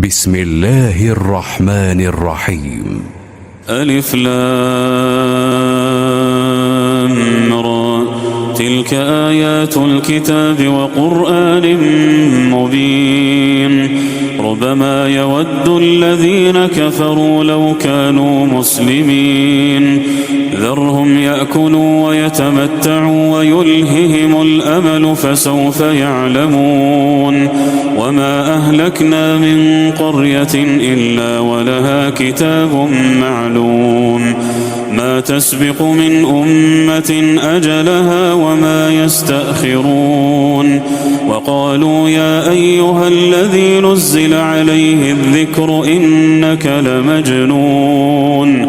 بسم الله الرحمن الرحيم. ألف لام را، تلك آيات الكتاب وقرآن مبين. ربما يود الذين كفروا لو كانوا مسلمين. ذرهم يأكلوا ويتمتعوا ويلههم الأمل فسوف يعلمون. وما أهلكنا من قرية إلا ولها كتاب معلوم. ما تسبق من أمة أجلها وما يستأخرون. وقالوا يا أيها الذي نزل عليه الذكر إنك لمجنون.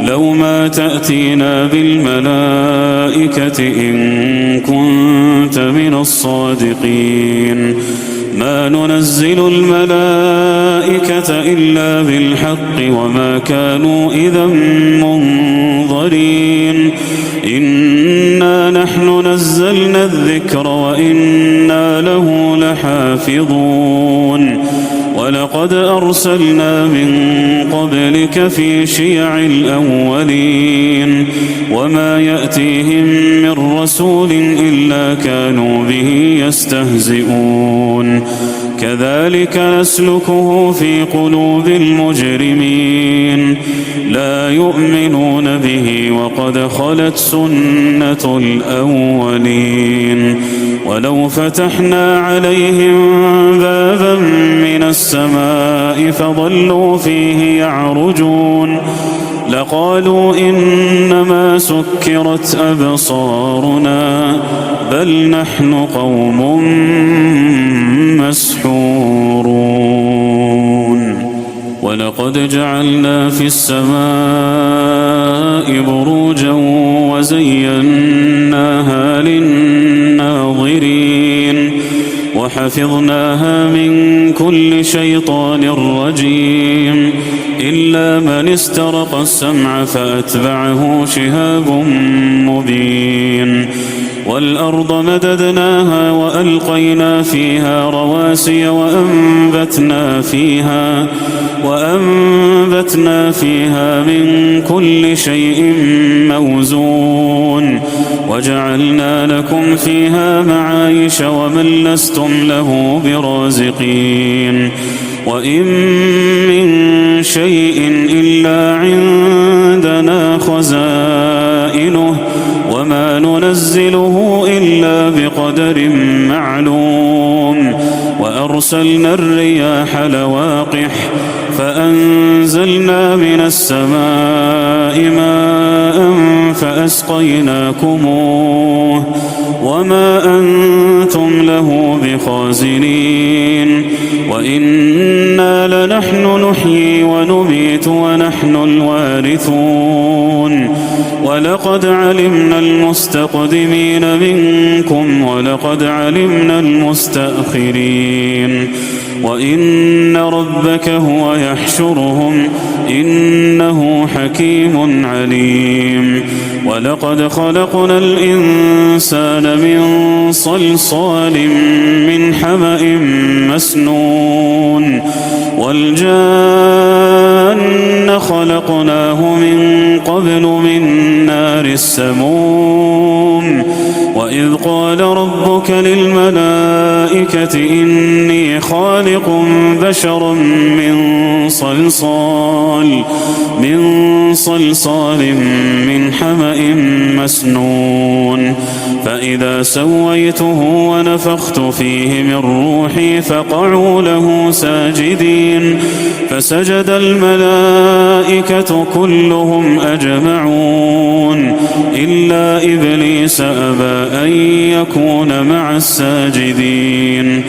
لو ما تأتينا بالملائكة إن كنت من الصادقين. ما ننزل الملائكة إلا بالحق وما كانوا إذا منظرين. إنا نحن نزلنا الذكر وإنا له لحافظون. ولقد أرسلنا من قبلك في شيع الأولين. وما يأتيهم من رسول إلا كانوا به يستهزئون. كذلك نسلكه في قلوب المجرمين. لا يؤمنون به وقد خلت سنة الأولين. ولو فتحنا عليهم بابا من السماء فظلوا فيه يعرجون لقالوا إنما سكرت أبصارنا بل نحن قوم مسحورون. ولقد جعلنا في السماء بروجا وزيناها للناظرين وحفظناها من كل شيطان رجيم إلا من استرق السمع فأتبعه شهاب مبين. والأرض مددناها وألقينا فيها رواسي وأنبتنا فيها من كل شيء موزون. وجعلنا لكم فيها معايش ومن لستم له برازقين. وإن من شيء إلا عندنا خزائنه وما ننزله إلا بقدر معلوم. وأرسلنا الرياح لواقح فأنزلنا من السماء ماء فأسقيناكموه وما أنتم له بخازنين. وإنا لنحن نحيي ونميت ونحن الوارثون. ولقد علمنا المستقدمين منكم ولقد علمنا المستأخرين. وإن ربك هو يحشرهم إنه حكيم عليم. ولقد خلقنا الإنسان من صلصال من حمأ مسنون. والجان خلقناه من قبل من نار السموم. وإذ قال ربك للملائكة إني خالق بشرا من صلصال من حمأ مسنون. فإذا سويته ونفخت فيه من روحي فقعوا له ساجدين. فسجد الملائكة كلهم أجمعون إلا إبليس أبى أن يكون مع الساجدين.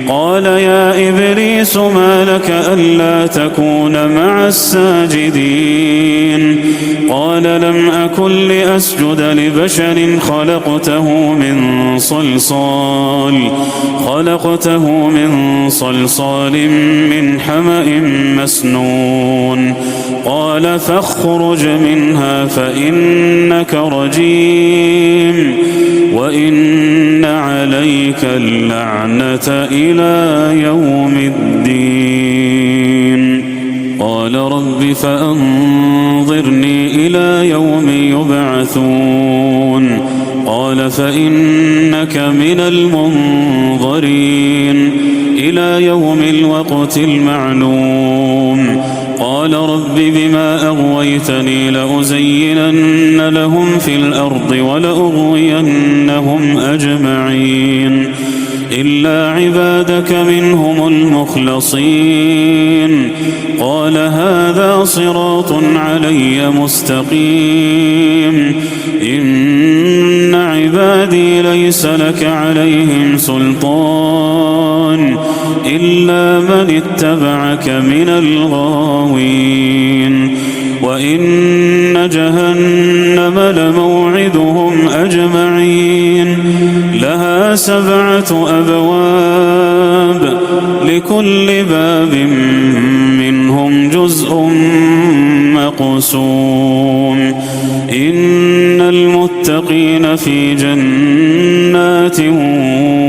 قال يا إبليس ما لك ألا تكون مع الساجدين؟ قال لم أكن لأسجد لبشر خلقته من صلصال من حمأ مسنون. قال فاخرج منها فإنك رجيم وإن عليك اللعنة إلى يوم الدين. قال رب فأنظرني إلى يوم يبعثون قال فإنك من المنظرين إلى يوم الوقت المعلوم قال رب بما أغويتني لأزينن لهم في الأرض ولأغوينهم أجمعين إلا عبادك منهم المخلصين قال هذا صراط علي مستقيم إن عبادي ليس لك عليهم سلطان إلا من اتبعك من الغاوين وإن جهنم لموعدهم أجمعين لها 7 أبواب لكل باب منهم جزء مقسوم إن المتقين في جنات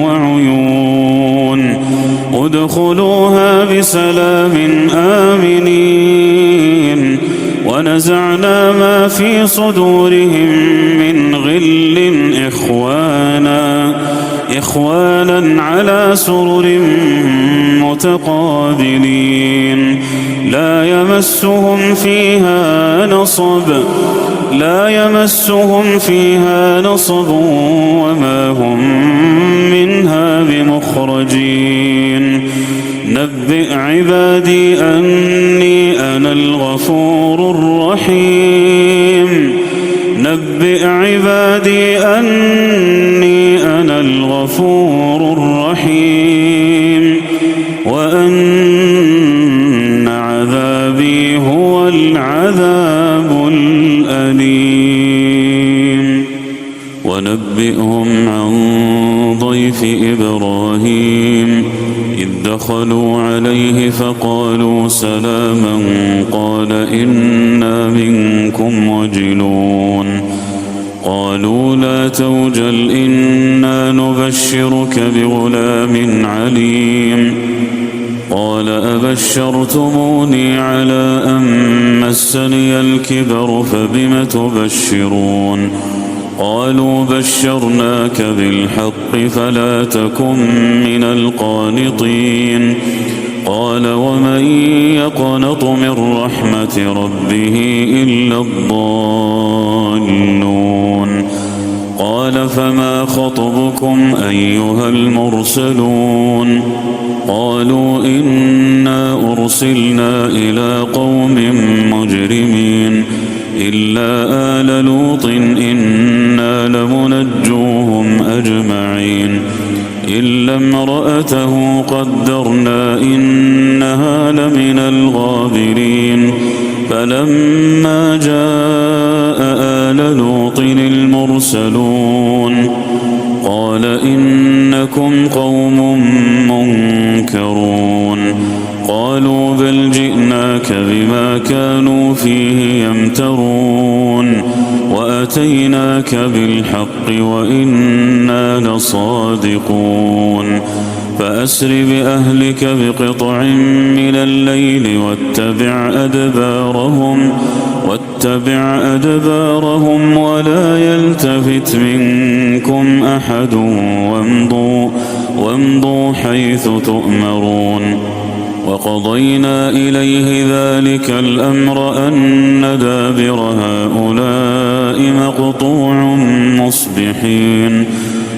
وعيون ادخلوها بسلام آمنين ونزعنا ما في صدورهم من غل إخوانا على سرر متقابلين لا يمسهم فيها نصب وما هم منها بمخرجين نبئ عبادي أني أنا الغفور الرحيم وأن عذابي هو العذاب الأليم ونبئهم عن ضيف إبراهيم إذ دخلوا عليه فقالوا سلاما قال إنا منكم وجلون قالوا لا توجل إنا نبشرك بغلام عليم قال أبشرتموني على أن مسني الكبر فبم تبشرون قالوا بشرناك بالحق فلا تكن من القانطين قال ومن يقنط من رحمة ربه إلا الضالون قال فما خطبكم أيها المرسلون قالوا إنا أرسلنا إلى قوم مجرمين إلا آل لوط إنا لمنجوهم أجمعين إلا امرأته قدرنا إنها لمن الغابرين فلما جاء آل لوط المرسلون قال إنكم قوم منكرون قالوا بل جئناك بما كانوا فيه يمترون وأتيناك بالحق وإنا لصادقون فأسر بأهلك بقطع من الليل واتبع أدبارهم ولا يلتفت منكم أحد وامضوا حيث تؤمرون وقضينا إليه ذلك الأمر أن دابر هؤلاء مقطوع مصبحين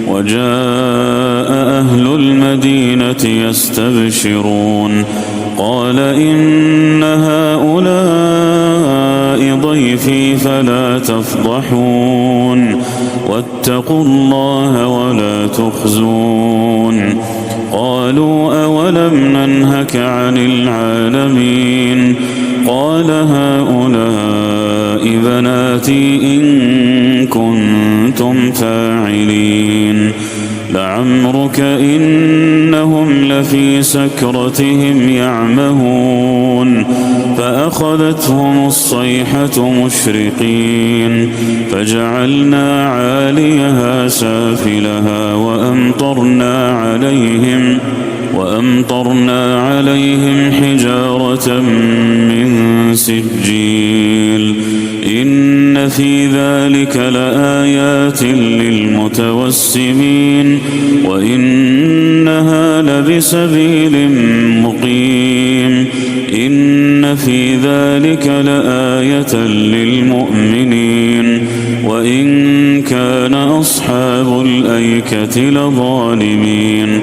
وجاء أهل المدينة يستبشرون قال إن هؤلاء ضيفي فلا تفضحون واتقوا الله ولا تخزون قالوا أولم ننهك عن العالمين قال هؤلاء بناتي إن كنتم فاعلين لعمرك إنهم لفي سكرتهم يعمهون فأخذتهم الصيحة مشرقين فجعلنا عاليها سافلها وأمطرنا عليهم حجارة من سجيل إن في ذلك لآيات للمتوسمين وإنها لبسبيل مقيم إن في ذلك لآية للمؤمنين وإن كان أصحاب الأيكة لظالمين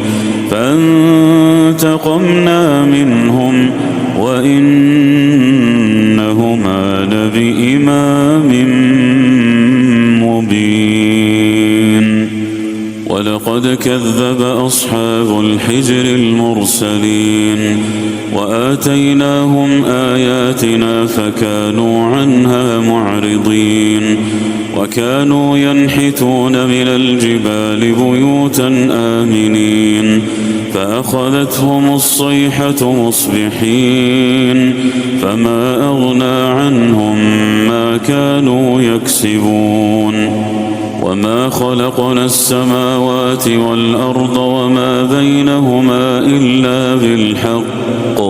فانتقمنا منهم وإنهما لبإمام مبين ولقد كذب أصحاب الحجر المرسلين وآتيناهم آياتنا فكانوا عنها معرضين وكانوا ينحتون من الجبال بيوتا آمنين فأخذتهم الصيحة مصبحين فما أغنى عنهم ما كانوا يكسبون وما خلقنا السماوات والأرض وما بينهما إلا بالحق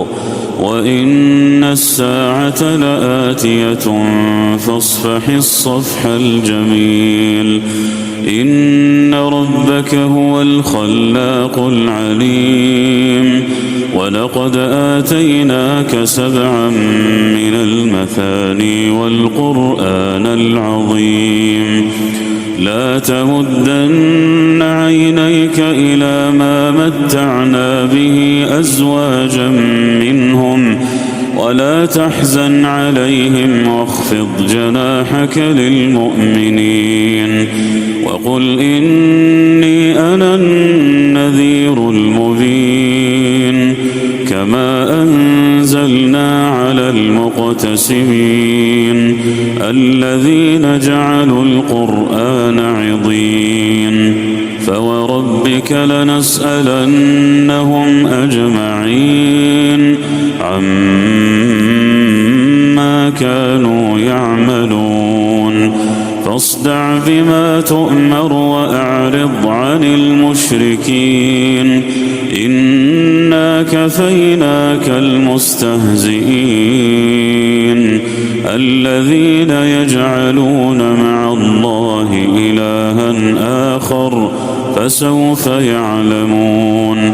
وإن الساعة لآتية فاصفح الصفح الجميل إن ربك هو الخلاق العليم ولقد آتيناك 7 من المثاني والقرآن العظيم لا تمدن عينيك إلى ما متعنا به أزواجا منهم ولا تحزن عليهم واخفض جناحك للمؤمنين وقل إني أنا النذير المبين كما أنزلنا على المقتسمين الذين جعلوا القرآن عضين فوربك لنسألنهم أجمعين عما كانوا يعملون فاصدع بما تؤمر وأعرض عن المشركين إنا كفيناك المستهزئين الذين يجعلون مع الله إلها آخر فسوف يعلمون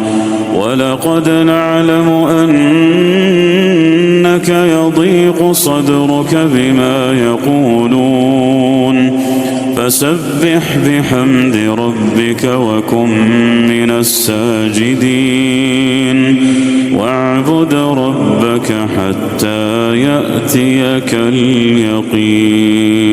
ولقد نعلم أنك يضيق صدرك بما يقولون فسبح بحمد ربك وكن من الساجدين واعبد ربك حتى يأتيك اليقين.